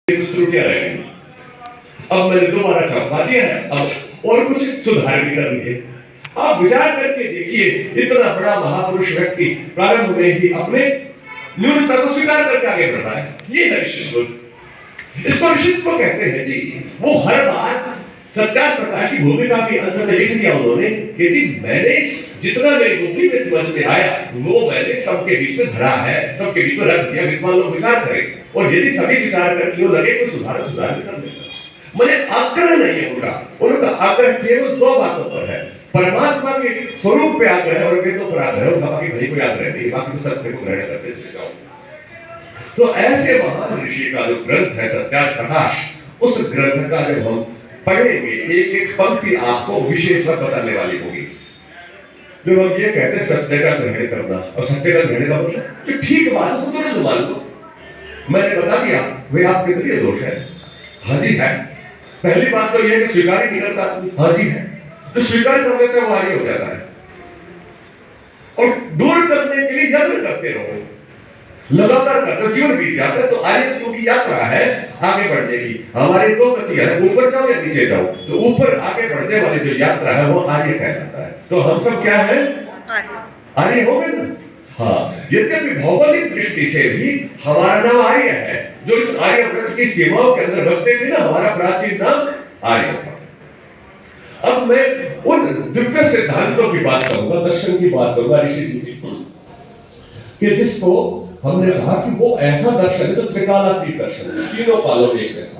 कुछ त्रुटियां रह गई। अब मैंने दोबारा चौंका दिया है, अब और कुछ सुधार भी करनी है। आप विचार करके देखिए, इतना बड़ा महापुरुष व्यक्ति प्रारंभ में ही अपने न्यूनता को स्वीकार करके आगे बढ़ रहा है। ये है ऋषित्व। इसको ऋषित्व कहते हैं जी। वो हर बार सत्याग्रह प्रकाश की भूमिका भी अंत में लिख दिया उन्होंने कि जी मैंने जितना मेरी बुद्धि में समझ में आया वो मैंने सबके बीच में धरा है, सबके बीच में रख दिया। विद्वान लोग विचार करें और यदि सभी विचार करके वो लगे तो सुधार भी कर देगा। मैंने आग्रह नहीं है उनका आग्रह केवल दो बातों पर है, परमात्मा के स्वरूप पे आग्रह है और वेदों पर आग्रह है। उनका बाकी भाई कोई आग्रह नहीं, बाकी तो सत्य को ग्रहण करते चले जाओ। तो ऐसे महान ऋषि का जो ग्रंथ है सत्याग्रह प्रकाश, उस ग्रंथ का जब हम पढ़ेंगे एक एक पंक्ति आपको विशेष बताने वाली होगी। जब हम ये कहते हैं सत्य का ग्रहण करना, और सत्य का ग्रहण का मतलब ठीक बात है, तो तुरंत मान लो। मैंने बता दिया वे आपके लिए दोष है। हाँ जी है। पहली बात तो यह कि स्वीकार ही नहीं करता। हाँ जी है। तो स्वीकार कर लेते हैं वो आगे हो जाता है। और दूर करने के लिए यत्न करते रहो, लगातार करते, जीवन बीत जाता है। तो आर्यत्व की यात्रा है आगे बढ़ने की। हमारी दो गतियां है, ऊपर जाओ या नीचे जाओ। तो ऊपर आगे बढ़ने वाली जो यात्रा है वो आर्य कहलाता है। तो हम सब क्या है? आर्य हो गए ना। हाँ, यद्यपि भौगोलिक दृष्टि से भी हमारा नाम आर्य है। जो इस आर्य व्रत की सीमाओं के अंदर बसते थे ना, हमारा प्राचीन नाम आर्य था। अब मैं उन दिव्य सिद्धांतों की बात करूंगा, दर्शन की बात करूंगा ऋषि जी की, कि जिसको हमने कहा कि वो ऐसा दर्शन है जो त्रिकालातीत दर्शन है, तीनों कालों में एक जैसा।